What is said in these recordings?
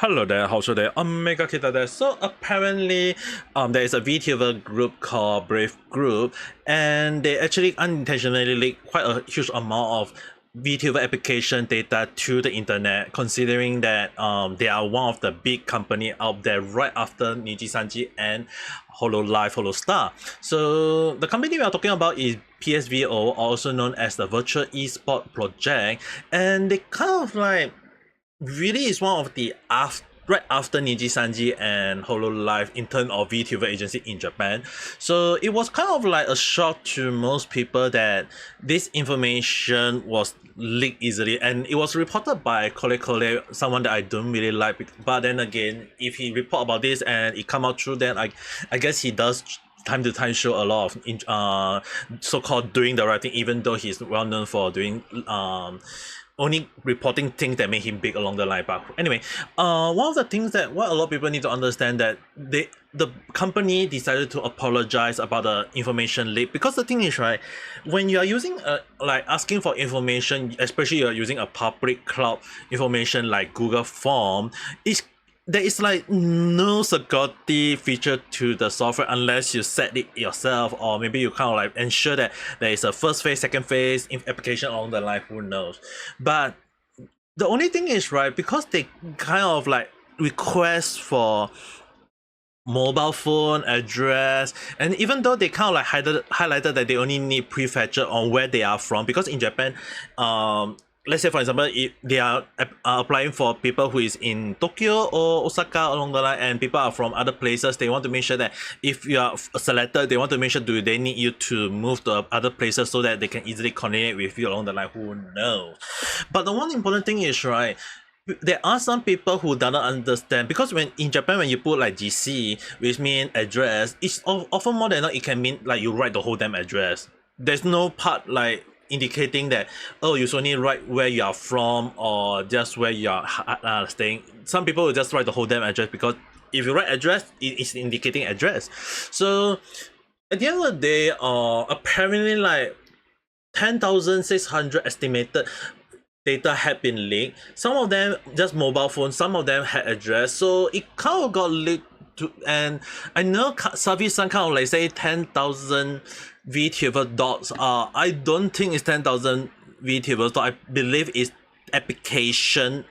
Hello there, how's there? Ame Gakita there. So apparently, there is a VTuber group called Brave Group, and they actually unintentionally leaked quite a huge amount of VTuber application data to the internet, considering that they are one of the big company out there right after Nijisanji and HoloLive, HoloStar. So the company we are talking about is PSVO, also known as the Virtual Esport Project, and they kind of like really is one of the right after Nijisanji and HoloLive in terms of Vtuber Agency in Japan. So it was kind of like a shock to most people that this information was leaked easily, and it was reported by Kole, someone that I don't really like. But then again, if he report about this and it come out true, then I guess he does time to time show a lot of so-called doing the right thing, even though he's well known for doing only reporting things that make him big along the line. But anyway, one of the things that what a lot of people need to understand that the company decided to apologize about the information leak, because the thing is, right, when you are using like asking for information, especially you're using a public cloud information like Google Form, there is like no security feature to the software unless you set it yourself, or maybe you kind of like ensure that there is a first phase, second phase application along the line, who knows. But the only thing is, right, because they kind of like request for mobile phone address, and even though they kind of like highlighted that they only need prefetcher on where they are from, because in Japan, let's say for example, if they are applying for people who is in Tokyo or Osaka along the line, and people are from other places, they want to make sure that if you are selected, they want to make sure do they need you to move to other places so that they can easily coordinate with you along the line, who knows. But the one important thing is, right, there are some people who do not understand, because when in Japan, when you put like GC, which mean address, it's often more than not it can mean like you write the whole damn address. There's no part like indicating that, oh, you only write where you are from or just where you are staying. Some people will just write the whole damn address, because if you write address, it is indicating address. So at the end of the day, apparently like 10,600 estimated data had been leaked. Some of them just mobile phones, some of them had address, so it kind of got leaked to. And I know Salvi-san kind of like say 10,000 VTuber dots. I don't think it's 10,000 VTubers. I believe it's application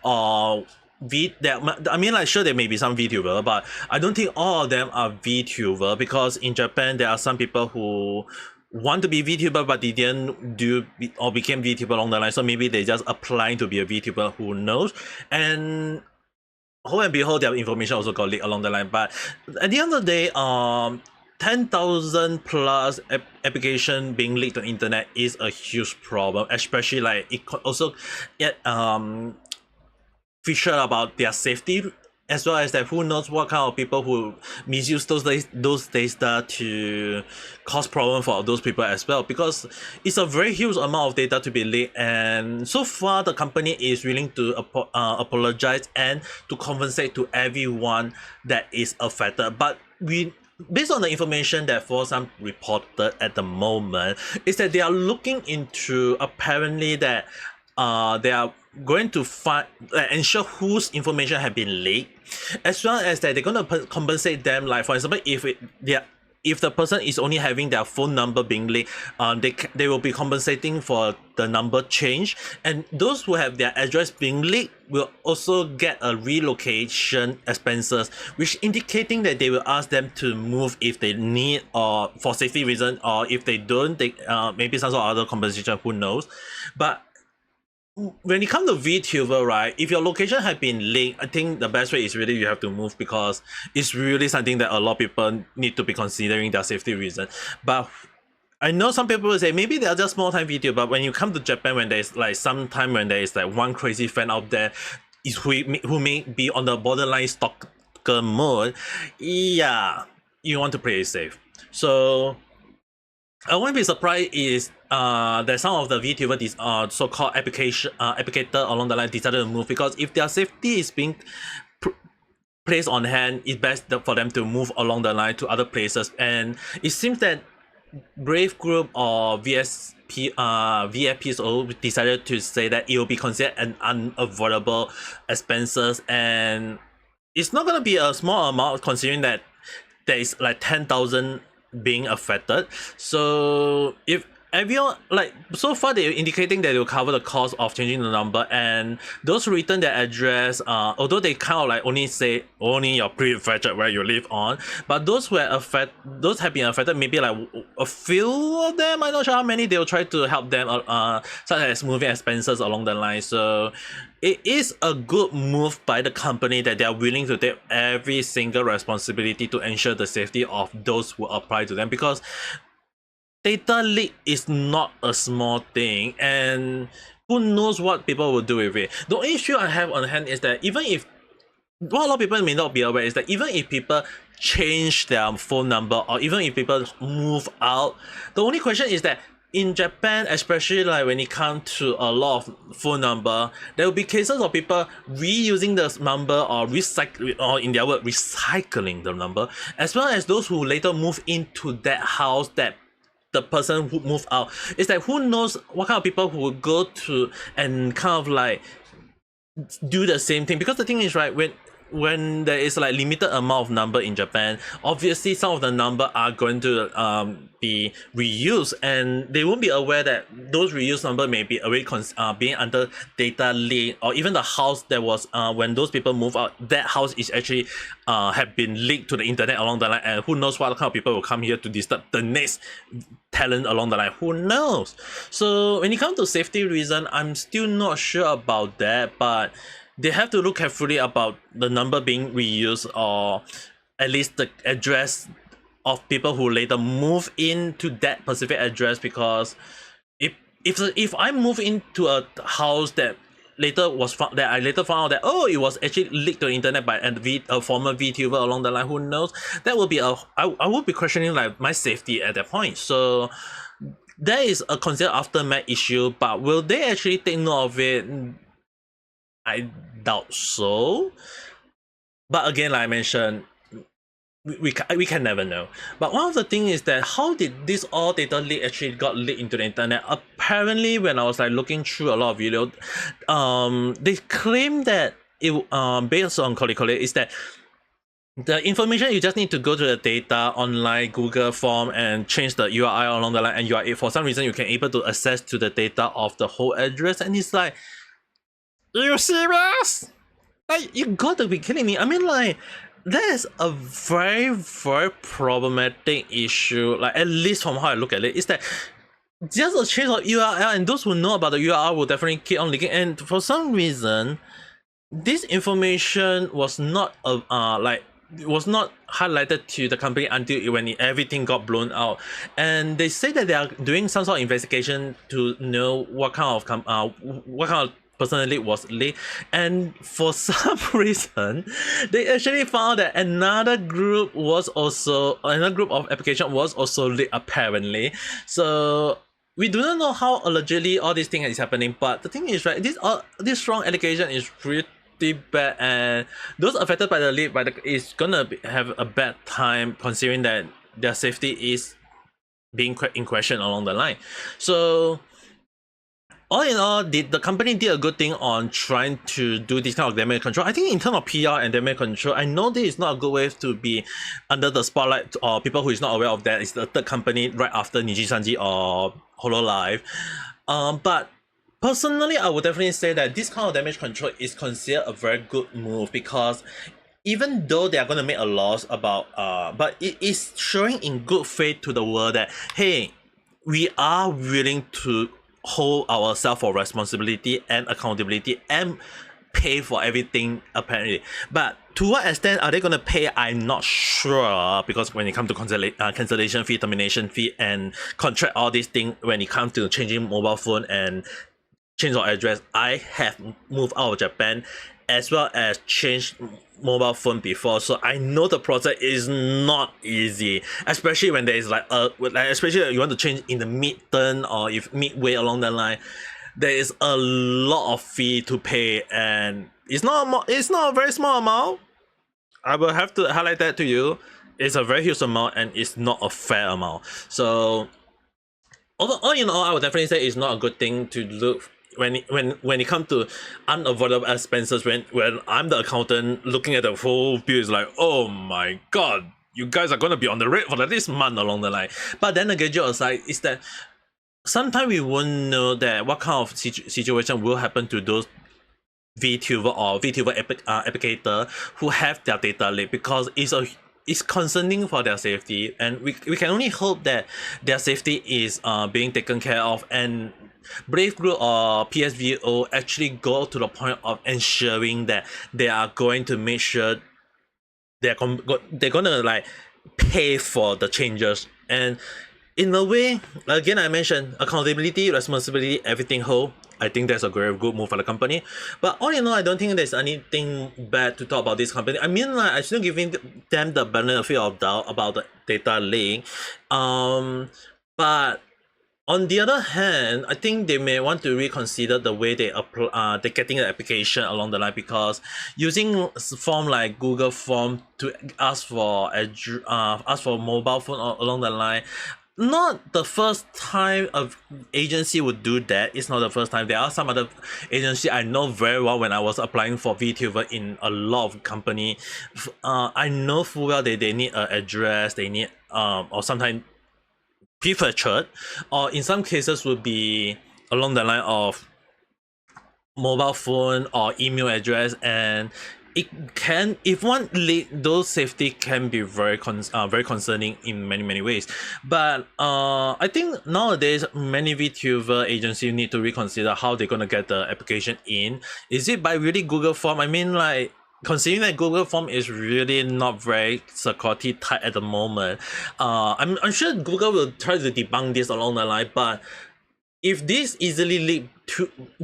or I mean, like, sure, there may be some VTuber, but I don't think all of them are VTuber, because in Japan there are some people who want to be VTuber but they didn't do or became VTuber along the line, so maybe they just applying to be a VTuber, who knows. And lo and behold, their information also got leaked along the line. But at the end of the day, 10,000 plus application being leaked on the internet is a huge problem, especially like it could also get feature about their safety, as well as that who knows what kind of people who misuse those data to cause problem for those people as well, because it's a very huge amount of data to be leaked. And so far the company is willing to apologize and to compensate to everyone that is affected. But based on the information that FalseEyeD reported at the moment, is that they are looking into, apparently, that they are going to ensure whose information have been leaked, as well as that they're going to compensate them. Like for example, if the person is only having their phone number being leaked, they will be compensating for the number change, and those who have their address being leaked will also get a relocation expenses, which indicating that they will ask them to move if they need, or for safety reason, or if they don't, they maybe some sort of other compensation, who knows. But when it comes to VTuber, right, if your location has been leaked, I think the best way is really you have to move, because it's really something that a lot of people need to be considering their safety reason. But I know some people will say maybe they are just small time VTuber, but when you come to Japan, when there's like some time when there is like one crazy fan out there is who may be on the borderline stalker mode, yeah, you want to play it safe. So I won't be surprised is that some of the VTuber so-called applicator along the line decided to move, because if their safety is being placed on hand, it's best for them to move along the line to other places. And it seems that Brave Group or VSPO decided to say that it will be considered an unavoidable expenses, and it's not gonna be a small amount considering that there is like 10,000 being affected. So if everyone, like, so far they're indicating that they'll cover the cost of changing the number, and those who return their address, although they kind of like only say only your prefecture where you live on, but those who are those have been affected, maybe like a few of them, I'm not sure how many, they'll try to help them, such as moving expenses along the line. So it is a good move by the company that they are willing to take every single responsibility to ensure the safety of those who apply to them, because data leak is not a small thing, and who knows what people will do with it. The only issue I have on hand is that even if, what a lot of people may not be aware is that even if people change their phone number, or even if people move out, the only question is that in Japan, especially like when it comes to a lot of phone number, there will be cases of people reusing the number, or recycling, or in their word, recycling the number, as well as those who later move into that house that the person who moved out. It's like, who knows what kind of people who will go to and kind of like do the same thing. Because the thing is, right, when there is like limited amount of number in Japan, obviously some of the number are going to be reused, and they won't be aware that those reused number may be already being under data leak, or even the house that was when those people move out, that house is actually have been leaked to the internet along the line, and who knows what kind of people will come here to disturb the next talent along the line, who knows. So when it comes to safety reason, I'm still not sure about that, but they have to look carefully about the number being reused, or at least the address of people who later move into that specific address. Because if I move into a house that later was found, that I later found out that, oh, it was actually leaked to the internet by a former VTuber along the line, who knows, that will be I would be questioning like my safety at that point. So there is a considered aftermath issue, but will they actually take note of it? I doubt so. But again, like I mentioned, we can never know. But one of the things is that, how did this all data leak actually got leaked into the internet? Apparently, when I was like looking through a lot of videos, they claim that it based on Kolikoli is that the information, you just need to go to the data online Google form and change the URI along the line, and you are, for some reason you can able to access to the data of the whole address. And it's like, are you serious? Like, you gotta be kidding me. I mean, like, that is a very, very problematic issue. Like, at least from how I look at it, is that just a change of URL, and those who know about the URL will definitely keep on leaking. And for some reason, this information was not was not highlighted to the company until when everything got blown out. And they say that they are doing some sort of investigation to know what kind of personally was leaked. And for some reason, they actually found that another group of application was also leaked, apparently. So we do not know how allegedly all this thing is happening, but the thing is, right, this strong allegation is pretty bad, and those affected by the leak is gonna have a bad time, considering that their safety is being in question along the line. So all in all, the company did a good thing on trying to do this kind of damage control. I think in terms of PR and damage control, I know this is not a good way to be under the spotlight, or people who is not aware of that. It's the third company right after Nijisanji or Hololive. But personally, I would definitely say that this kind of damage control is considered a very good move, because even though they are going to make a loss about but it is showing in good faith to the world that, hey, we are willing to hold ourselves for responsibility and accountability and pay for everything, apparently. But to what extent are they going to pay, I'm not sure, because when it comes to cancellation fee, termination fee, and contract, all these things, when it comes to changing mobile phone and change of address, I have moved out of Japan as well as changed mobile phone before, so I know the process is not easy, especially when there is especially if you want to change in the mid-turn or if midway along the line. There is a lot of fee to pay, and it's not a very small amount. I will have to highlight that to you. it's a very huge amount and it's not a fair amount. So all in all, I would definitely say it's not a good thing to look when it comes to unavoidable expenses. When I'm the accountant looking at the whole bill, is like, oh my god, you guys are gonna be on the red for this month along the line. But then again, joke aside, is that sometimes we won't know that what kind of situation will happen to those VTuber or VTuber applicator who have their data leak, because it's concerning for their safety, and we can only hope that their safety is being taken care of, and Brave Group or PSVO actually go to the point of ensuring that they are going to make sure they're gonna like pay for the changes. And in a way, again, I mentioned accountability, responsibility, everything whole. I think that's a very good move for the company. But all in all, I don't think there's anything bad to talk about this company. I mean, like, I'm still giving them the benefit of doubt about the data leak. But on the other hand, I think they may want to reconsider the way they they're getting the application along the line, because using form like Google Form to ask for mobile phone along the line, not the first time an agency would do that. It's not the first time. There are some other agency I know very well. When I was applying for VTuber in a lot of company, I know full well they need an address, they need or sometimes prefetched, or in some cases would be along the line of mobile phone or email address. And it can, if one leak, those safety can be very concerning in many ways. But I think nowadays many VTuber agencies need to reconsider how they're gonna get the application in. Is it by really Google Form? I mean, like, considering that Google Form is really not very security tight at the moment, I'm sure Google will try to debunk this along the line. But if this easily leaked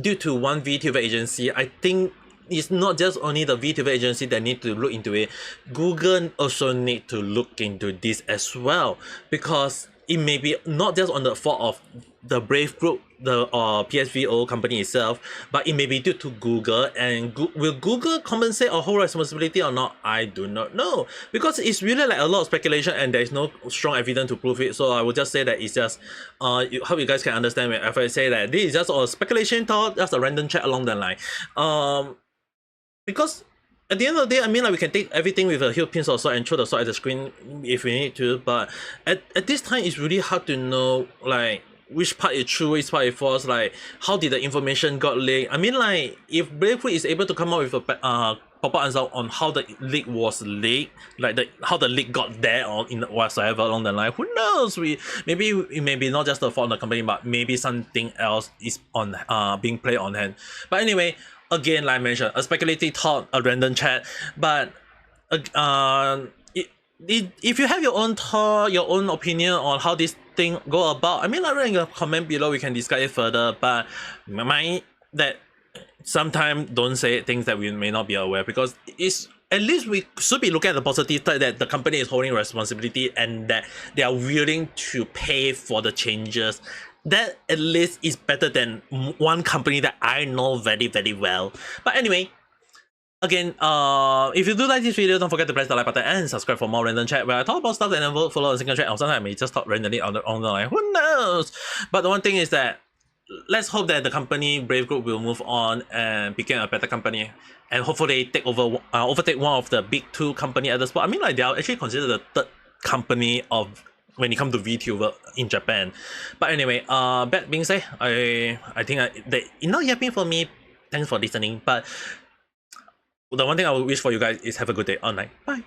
due to one VTuber agency, I think it's not just only the VTuber agency that need to look into it. Google also need to look into this as well, because it may be not just on the fault of the Brave Group, the PSVO company itself, but it may be due to Google. And will Google compensate or hold responsibility or not? I do not know, because it's really like a lot of speculation and there is no strong evidence to prove it. So I would just say that it's just hope you guys can understand me if I say that this is just a speculation thought, just a random chat along the line. Because at the end of the day, I mean, like, we can take everything with a huge pinch of salt and throw the salt at the screen if we need to, but at this time it's really hard to know, like, which part is true, which part is false, like how did the information got leaked. I mean, like, if Bravefoot is able to come up with a proper answer on how the leak was leaked, like how the leak got there or in whatsoever along the line, who knows? Maybe it may be not just the fault of the company, but maybe something else is on being played on hand. But anyway, again, like I mentioned, a speculative thought, a random chat. But if you have your own thought, your own opinion on how this thing go about, I mean, like, write in the comment below, we can discuss it further. But mind that sometimes don't say things that we may not be aware, because it's, at least we should be looking at the positive side, that the company is holding responsibility and that they are willing to pay for the changes. That at least is better than one company that I know very well. But anyway, again, if you do like this video, don't forget to press the like button and subscribe for more random chat where I talk about stuff and then follow a single chat, or sometimes I may just talk randomly on the line, who knows. But the one thing is that let's hope that the company Brave Group will move on and become a better company, and hopefully overtake one of the big two company at the spot. I mean, like, they are actually considered the third company of when it comes to VTuber in Japan. But anyway, that being said, I think that enough yapping for me. Thanks for listening. But the one thing I would wish for you guys is have a good day online. Bye.